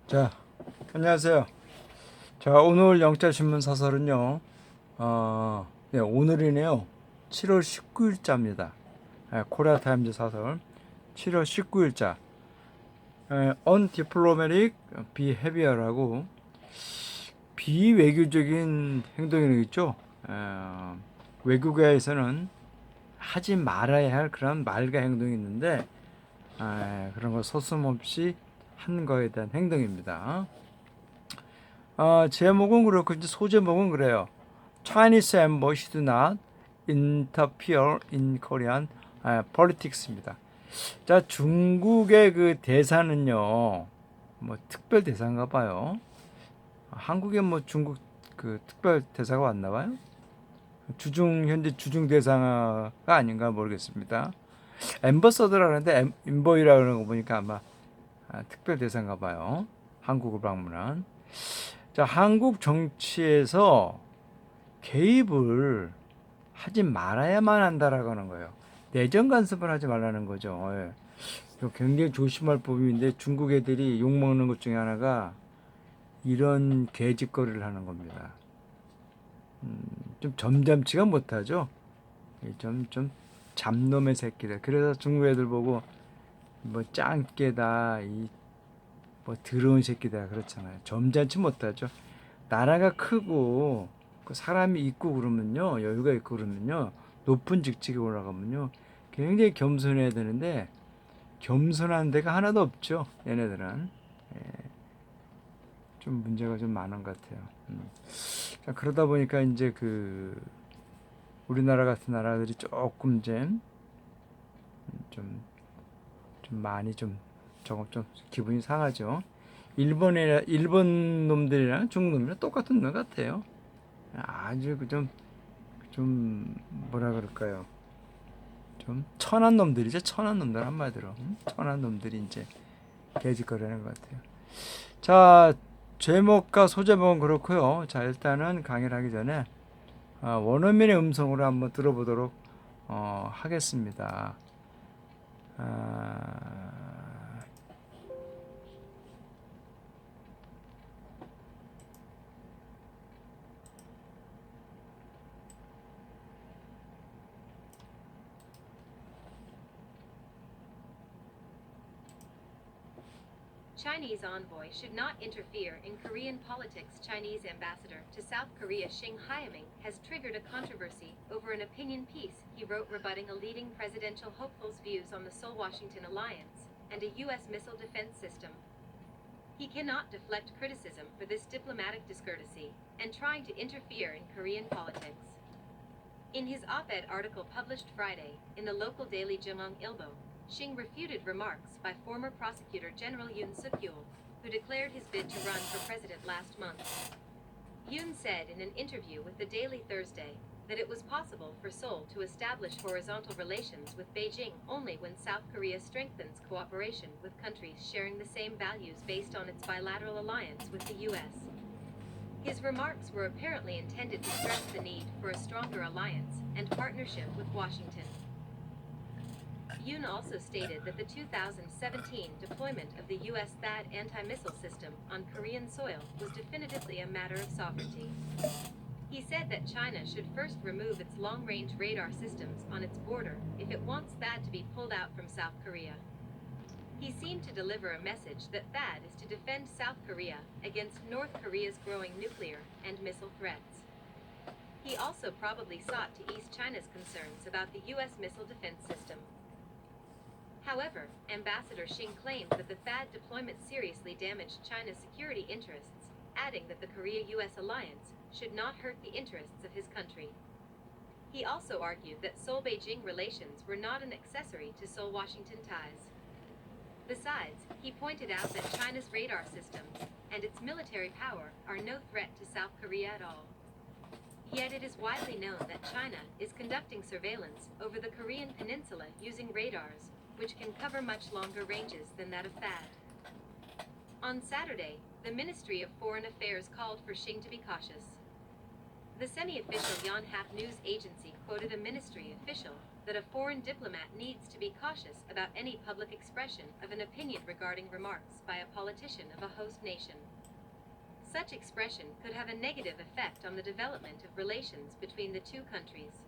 자, 안녕하세요. 자, 오늘 영자신문 사설은요, 네, 오늘이네요. 7월 19일자입니다. 코리아 타임즈 사설. 7월 19일자. Undiplomatic Behavior라고 비외교적인 행동이 있죠. 외국에서는 하지 말아야 할 그런 말과 행동이 있는데, 그런 거 서슴없이 한 거에 대한 행동입니다. 제목은 그렇고 이제 소제목은 그래요. Chinese embassy do not interfere in Korean politics입니다. 자, 중국의 그 대사는요, 뭐 특별 대사인가 봐요. 한국에 뭐 중국 그 특별 대사가 왔나 봐요. 현재 주중 대사가 아닌가 모르겠습니다. 엠버서더라 그러는데 인보이라 그러는 거 보니까 아마 특별 대사인가 봐요. 한국을 방문한. 자, 한국 정치에서 개입을 하지 말아야만 한다라고 하는 거예요. 내정 간섭을 하지 말라는 거죠. 예. 이거 굉장히 조심할 법인데 중국 애들이 욕먹는 것 중에 하나가 이런 개짓거리를 하는 겁니다. 좀 점잖지가 못하죠. 좀 잡놈의 새끼들. 그래서 중국 애들 보고 뭐 짱깨다, 뭐 더러운 새끼다 그렇잖아요. 점잖지 못하죠. 나라가 크고 그 사람이 있고 그러면요, 여유가 있고 그러면요, 높은 직책에 올라가면요 굉장히 겸손해야 되는데 겸손한 데가 하나도 없죠. 얘네들은 좀 문제가 좀 많은 것 같아요. 자, 그러다 보니까 이제 그 우리나라 같은 나라들이 조금 좀, 좀 많이 조금 좀 기분이 상하죠. 일본 놈들이랑 중국 놈이랑 똑같은 놈 같아요. 아주 좀 뭐라 그럴까요? 좀 천한 놈들이죠. 천한 놈들 한마디로. 천한 놈들이 이제 개짓거리하는 것 같아요. 자, 제목과 소제목은 그렇고요. 자, 일단은 강의를 하기 전에 원어민의 음성으로 한번 들어보도록 하겠습니다. 아, Chinese envoy should not interfere in Korean politics. Chinese ambassador to South Korea Xing Haiming has triggered a controversy over an opinion piece he wrote rebutting a leading presidential hopeful's views on the Seoul-Washington alliance and a U.S. missile defense system. He cannot deflect criticism for this diplomatic discourtesy and trying to interfere in Korean politics. In his op-ed article published Friday in the local daily Jemung Ilbo, Xing refuted remarks by former Prosecutor General Yoon Suk-yeol, who declared his bid to run for president last month. Yoon said in an interview with the Daily Thursday that it was possible for Seoul to establish horizontal relations with Beijing only when South Korea strengthens cooperation with countries sharing the same values based on its bilateral alliance with the U.S. His remarks were apparently intended to stress the need for a stronger alliance and partnership with Washington. Yoon also stated that the 2017 deployment of the U.S. THAAD anti-missile system on Korean soil was definitively a matter of sovereignty. He said that China should first remove its long-range radar systems on its border if it wants THAAD to be pulled out from South Korea. He seemed to deliver a message that THAAD is to defend South Korea against North Korea's growing nuclear and missile threats. He also probably sought to ease China's concerns about the U.S. missile defense system. However, Ambassador Xing claimed that the THAAD deployment seriously damaged China's security interests, adding that the Korea-US alliance should not hurt the interests of his country. He also argued that Seoul-Beijing relations were not an accessory to Seoul-Washington ties. Besides, he pointed out that China's radar systems and its military power are no threat to South Korea at all. Yet it is widely known that China is conducting surveillance over the Korean peninsula using radars, which can cover much longer ranges than that of THAAD. On Saturday, the Ministry of Foreign Affairs called for Xing to be cautious. The semi-official Yonhap news agency quoted a ministry official that a foreign diplomat needs to be cautious about any public expression of an opinion regarding remarks by a politician of a host nation. Such expression could have a negative effect on the development of relations between the two countries.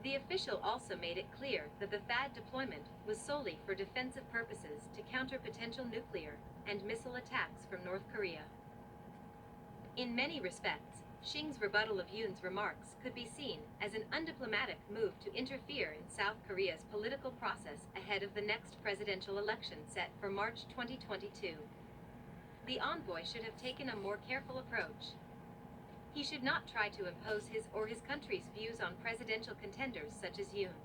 The official also made it clear that the THAAD deployment was solely for defensive purposes to counter potential nuclear and missile attacks from North Korea. In many respects, Xing's rebuttal of Yoon's remarks could be seen as an undiplomatic move to interfere in South Korea's political process ahead of the next presidential election set for March 2022. The envoy should have taken a more careful approach. He should not try to impose his or his country's views on presidential contenders such as Yoon.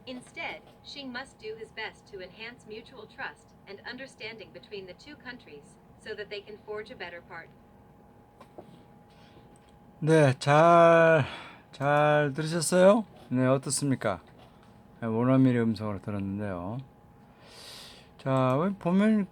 Instead, Xing must do his best to enhance mutual trust and understanding between the two countries so that they can forge a better part. 네, 잘 들으셨어요? 네, 어떻습니까? 원어민의 음성으로 들었는데요. 자, 여기 보면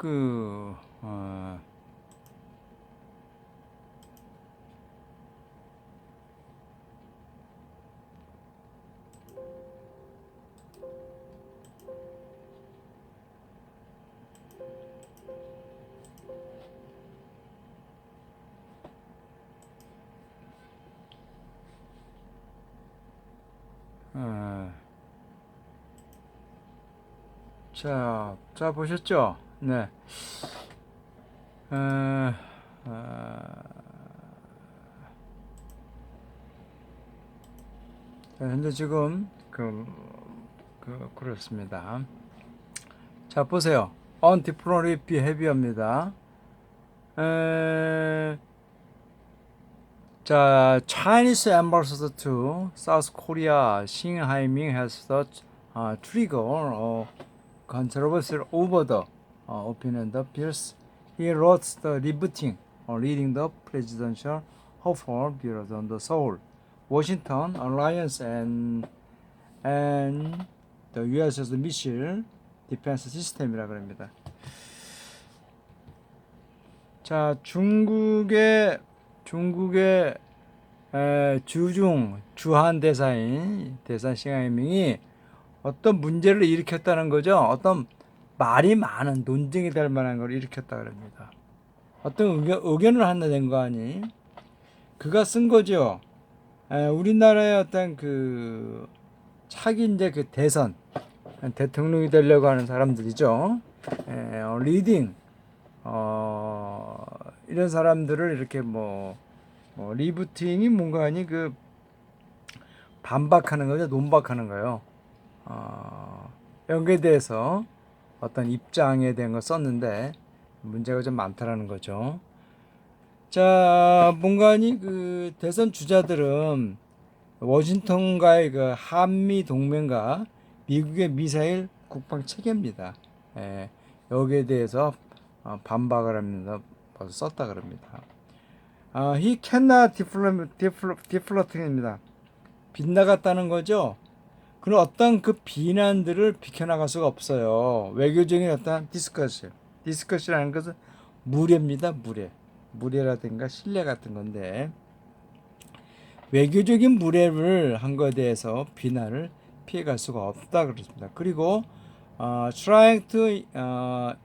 자, 보셨죠? 네. 자, 현재 지금 그렇습니다. 자, 보세요. Undiplomatic behavior입니다. 자, Chinese ambassador to South Korea, Xing Haiming has thought trigger controversy over the opinion of peers. He wrote the rebutting reading the presidential hopeful bureau on the Seoul, Washington alliance and the U.S.'s missile defense system이라 그럽니다. 자, 중국의 주한 대사인 싱하이밍이 어떤 문제를 일으켰다는 거죠. 어떤 말이 많은 논쟁이 될 만한 걸 일으켰다 그럽니다. 어떤 의견을 하나 낸 거 아니? 그가 쓴 거죠. 우리나라의 어떤 차기 이제 대선 대통령이 되려고 하는 사람들이죠. 리딩 이런 사람들을 이렇게 리부팅이 뭔가 하니 반박하는 거죠. 논박하는 거예요. 여기에 대해서 어떤 입장에 대한 걸 썼는데 문제가 좀 많다라는 거죠. 자, 뭔가 하니 대선 주자들은 워싱턴과의 한미 동맹과 미국의 미사일 국방 체계입니다. 여기에 대해서 반박을 하면서 벌써 썼다 그럽니다. He cannot deflect입니다. 빗나갔다는 거죠. 그런 어떤 비난들을 비켜나갈 수가 없어요. 외교적인 어떤 디스커시라는 것은 무례입니다. 무례라든가 신뢰 같은 건데 외교적인 무례를 한 것에 대해서 비난을 피해갈 수가 없다 그렇습니다. 그리고 trying to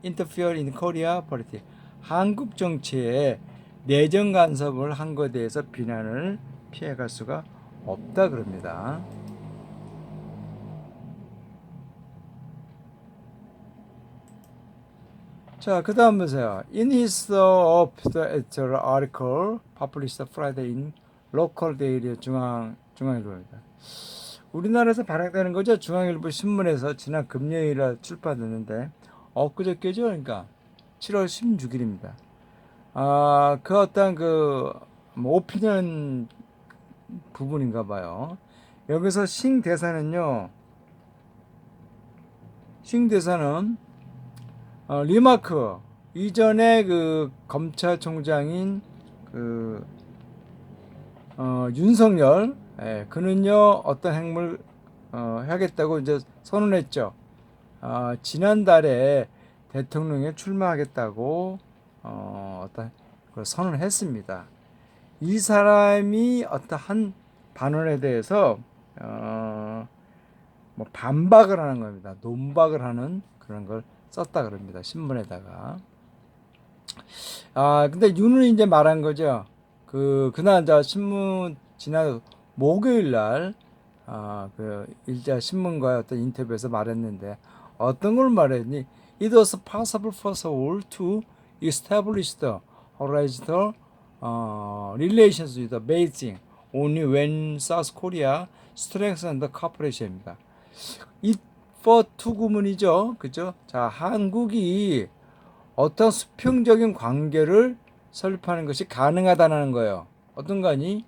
interfere in Korea politics, 한국 정치에 내정 간섭을 한 것에 대해서 비난을 피해갈 수가 없다 그럽니다. 자, 그 다음 보세요. In his of the editorial article published Friday in local daily 중앙일보입니다. 우리나라에서 발행되는 거죠. 중앙일보 신문에서 지난 금요일에 출판됐는데 엊그저께죠. 그러니까 7월 16일입니다. 그 어떤 오피니언 부분인가 봐요. 여기서 싱 대사는 리마크 이전에 검찰총장인 윤석열 그는요 어떤 행동을 하겠다고 이제 선언했죠. 지난달에 대통령에 출마하겠다고 어떤 걸 선언했습니다. 이 사람이 어떠한 반언에 대해서 뭐 반박을 하는 겁니다. 논박을 하는 그런 걸 썼다 그럽니다. 신문에다가. 근데 윤은 이제 말한 거죠. 그날 저 신문 지난 목요일 날 그 일자 신문과의 어떤 인터뷰에서 말했는데 어떤 걸 말했니? It was possible for Seoul to establish the horizontal relations with Beijing only when South Korea strengthened the cooperation입니다. It for to 구문이죠, 그죠? 자, 한국이 어떤 수평적인 관계를 설립하는 것이 가능하다는 거예요. 어떤 거니?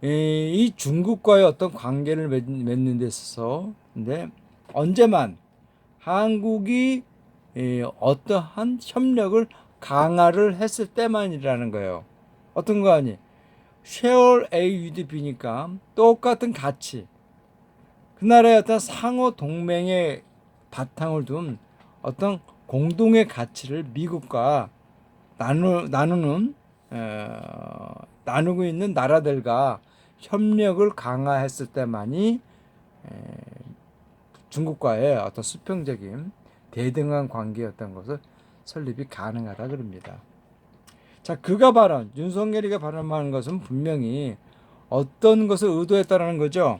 이 중국과의 어떤 관계를 맺는 데 있어서, 근데 언제만 한국이 어떠한 협력을 강화를 했을 때만이라는 거예요. 어떤 거 아니? share A with B니까 똑같은 가치, 그 나라의 어떤 상호 동맹의 바탕을 둔 어떤 공동의 가치를 미국과 나누고 있는 나라들과 협력을 강화했을 때만이 중국과의 어떤 수평적인 대등한 관계였던 것을 설립이 가능하다 그럽니다. 자, 윤석열이가 발언하는 것은 분명히 어떤 것을 의도했다는 거죠.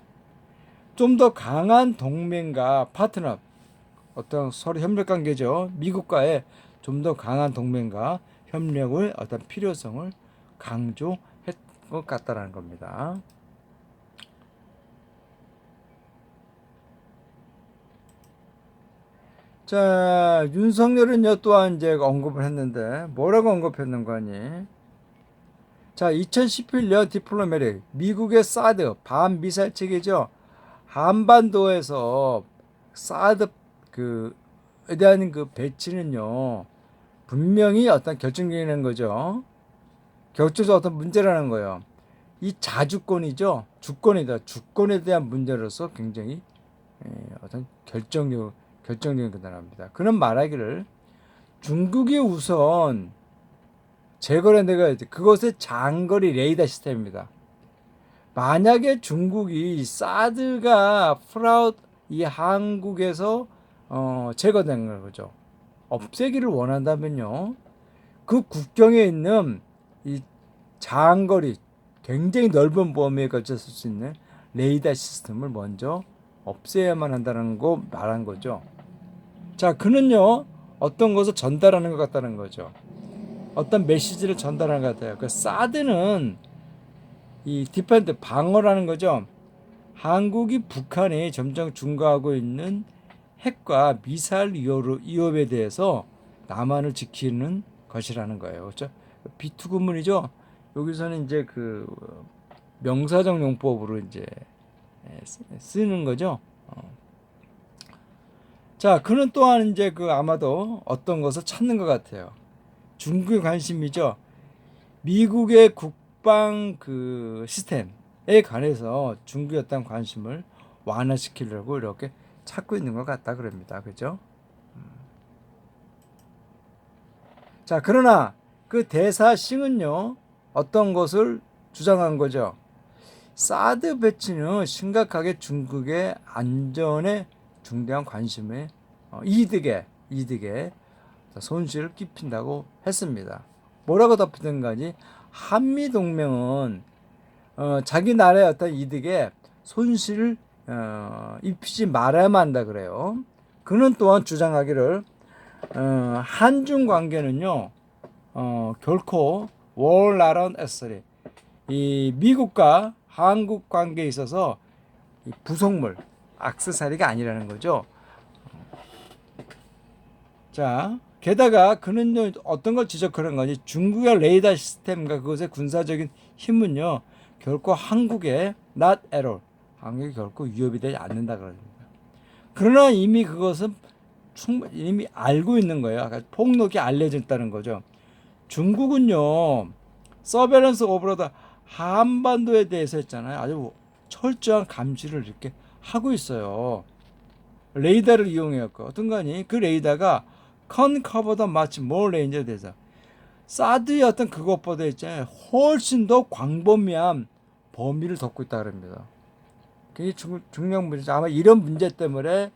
좀 더 강한 동맹과 파트너, 어떤 서로 협력 관계죠. 미국과의 좀 더 강한 동맹과 협력을 어떤 필요성을 강조했 것 같다라는 겁니다. 자, 윤석열은요 또한 이제 언급을 했는데 뭐라고 언급했는 거니? 자, 2011년 디플로매틱 미국의 사드 반미사일 체계죠. 한반도에서 사드 그에 대한 그 배치는요 분명히 어떤 결정적인 거죠. 결정적 어떤 문제라는 거예요. 이 자주권이죠. 주권에 대한 문제로서 굉장히 어떤 결정적인 거다랍니다. 그는 말하기를 중국이 우선 제거를 내가 그것의 장거리 레이더 시스템입니다. 만약에 중국이 사드가 이 한국에서 제거된 거죠. 없애기를 원한다면요. 그 국경에 있는 이 장거리 굉장히 넓은 범위에 걸쳤을 수 있는 레이더 시스템을 먼저 없애야만 한다는 거 말한 거죠. 자, 그는요 어떤 것을 전달하는 것 같다는 거죠. 어떤 메시지를 전달하는 것 같아요. 그 사드는 이 디펜드 방어라는 거죠. 한국이 북한이 점점 증가하고 있는 핵과 미사일 위협에 대해서 남한을 지키는 것이라는 거예요. 그렇죠? B2 구문이죠. 여기서는 이제 그 명사적 용법으로 이제 쓰는 거죠. 자, 그는 또한 이제 아마도 어떤 것을 찾는 것 같아요. 중국의 관심이죠. 미국의 국방 시스템에 관해서 중국의 어떤 관심을 완화시키려고 이렇게 찾고 있는 것 같다 그럽니다. 그죠? 자, 그러나 그 대사 싱은요 어떤 것을 주장한 거죠. 사드 배치는 심각하게 중국의 안전에 중대한 관심에 이득에 손실을 끼친다고 했습니다. 뭐라고 덧붙인가니 한미 동맹은 자기 나라의 어떤 이득에 손실을 입히지 말아야만 한다 그래요. 그는 또한 주장하기를 한중 관계는요 결코 월나런 에서리 이 미국과 한국 관계에 있어서 부속물 액세서리가 아니라는 거죠. 자, 게다가 그는 어떤 걸 지적하는 거지? 중국의 레이더 시스템과 그것의 군사적인 힘은요 결코 한국에 not at all 한국이 결코 위협이 되지 않는다 그럽니다. 그러나 이미 그것은 이미 알고 있는 거예요. 폭넓게 알려졌다는 거죠. 중국은요 서베런스 오브로드 한반도에 대해서 했잖아요. 아주 철저한 감시를 이렇게 하고 있어요. 레이더를 이용해갖고 어떤 거니? 그 레이더가 컨커버더 마치 몰 레인저에 대해서 사드의 어떤 그것보다 있잖아요. 훨씬 더 광범위한 범위를 덮고 있다 그럽니다. 굉장히 중요한 문제죠. 아마 이런 문제 때문에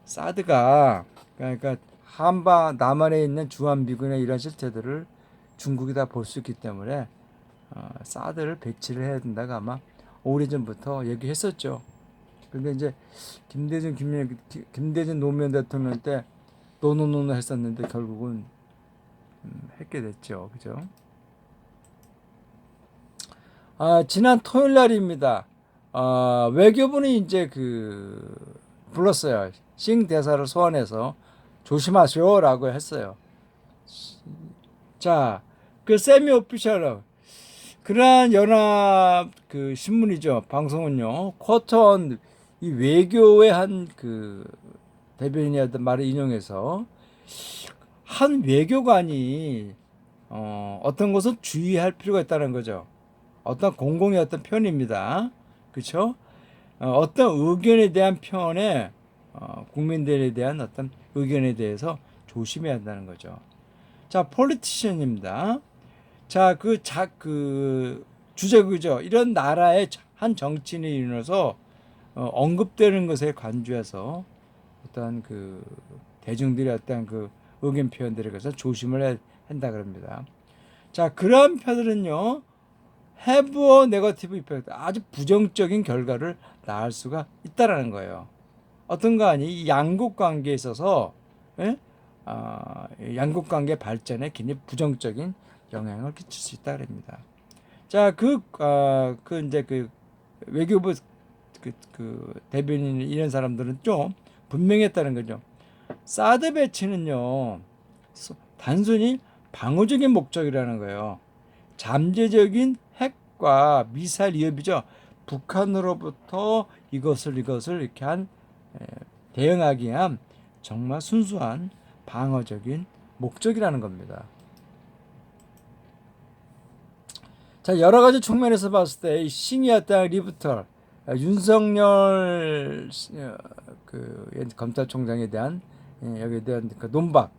사드가 그러니까 한반 남한에 있는 주한미군의 이런 실태들을 중국이 다 볼 수 있기 때문에 사드를 배치를 해야 된다고 아마 오래전부터 얘기했었죠. 근데 이제 김대중 노무현 대통령 때 노노노노 했었는데 결국은 했게 됐죠. 그죠? 지난 토요일 날입니다. 외교부는 이제 불렀어요. 싱 대사를 소환해서 조심하시오라고 했어요. 자, 그 세미 오피셜 그러한 연합 신문이죠. 방송은요. 쿼턴 이 외교의 한 대변인이 하던 말을 인용해서 한 외교관이 어떤 것을 주의할 필요가 있다는 거죠. 어떤 공공의 어떤 편입니다. 그렇죠? 어떤 의견에 대한 편에 국민들에 대한 어떤 의견에 대해서 조심해야 한다는 거죠. 자, 폴리티션입니다. 자, 주제구죠. 이런 나라의 한 정치인이 일어나서 언급되는 것에 관주해서 어떤 대중들의 어떤 의견 표현들에 대해서 조심을 해야 한다 그럽니다. 자, 그런 표현들은요, have a negative effect, 아주 부정적인 결과를 낳을 수가 있다라는 거예요. 어떤가 하니 양국 관계에 있어서 양국 관계 발전에 굉장히 부정적인 영향을 끼칠 수 있다 그럽니다. 자, 이제 외교부 대변인 이런 사람들은 좀 분명했다는 거죠. 사드 배치는요, 단순히 방어적인 목적이라는 거예요. 잠재적인 핵과 미사일 위협이죠. 북한으로부터 이것을 이렇게 대응하기 위한 정말 순수한 방어적인 목적이라는 겁니다. 자, 여러 가지 측면에서 봤을 때 이 싱이었던 리부터 윤석열 검찰총장에 대한 여기에 대한 논박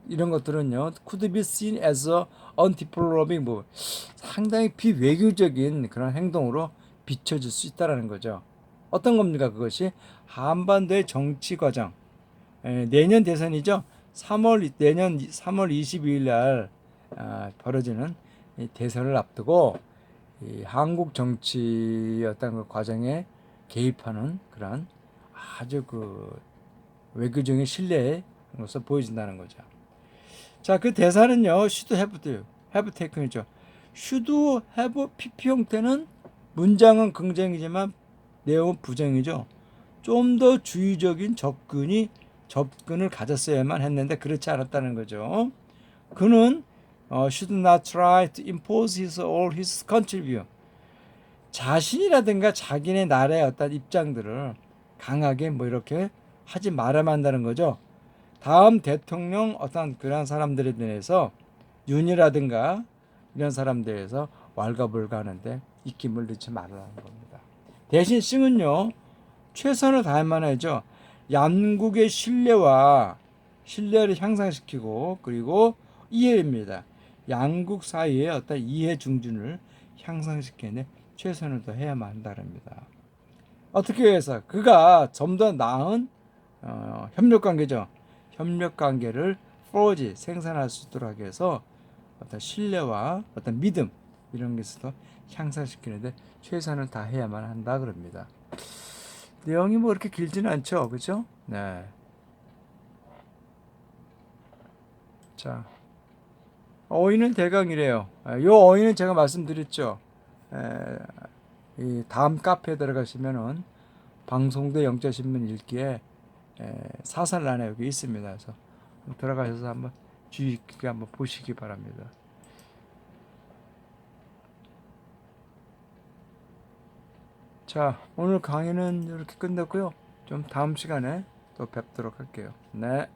이런 것들은요, could be seen as a undiplomatic move, 상당히 비외교적인 그런 행동으로 비춰질 수 있다라는 거죠. 어떤 겁니까? 그것이 한반도의 정치 과정, 내년 대선이죠. 내년 3월 22일 날 벌어지는 이 대선을 앞두고 이 한국 정치 어떤 과정에 개입하는 그런 아주 외교적인 신뢰로서 보여진다는 거죠. 자, 그 대사는요, should have taken이죠. should have PP 형태는 문장은 긍정이지만 내용은 부정이죠. 좀 더 주의적인 접근을 가졌어야만 했는데 그렇지 않았다는 거죠. 그는 should not try to impose his or his country view. 자신이라든가 자기네 나라의 어떤 입장들을 강하게 이렇게 하지 말아야 한다는 거죠. 다음 대통령 어떤 그런 사람들에 대해서 윤이라든가 이런 사람들에 대해서 왈가불가하는데 입김을 넣지 말라는 겁니다. 대신 싱은요, 최선을 다해만 하죠. 양국의 신뢰를 향상시키고 그리고 이해입니다. 양국 사이의 어떤 이해 중준을 향상시키는데 최선을 다해야만 한다랍니다. 어떻게 해서 그가 좀 더 나은 협력 관계죠. 협력 관계를 forge 생산할 수 있도록 하기 위해서 어떤 신뢰와 어떤 믿음 이런 것을 향상시키는데 최선을 다해야만 한다 그럽니다. 내용이 그렇게 길지는 않죠, 그렇죠? 네. 자, 어휘는 대강 이래요. 이 어휘는 제가 말씀드렸죠. 이 다음 카페에 들어가시면은 방송대 영자신문 읽기에 사설란에 여기 있습니다. 그래서 들어가셔서 한번 주의 깊게 한번 보시기 바랍니다. 자, 오늘 강의는 이렇게 끝났고요. 좀 다음 시간에 또 뵙도록 할게요. 네.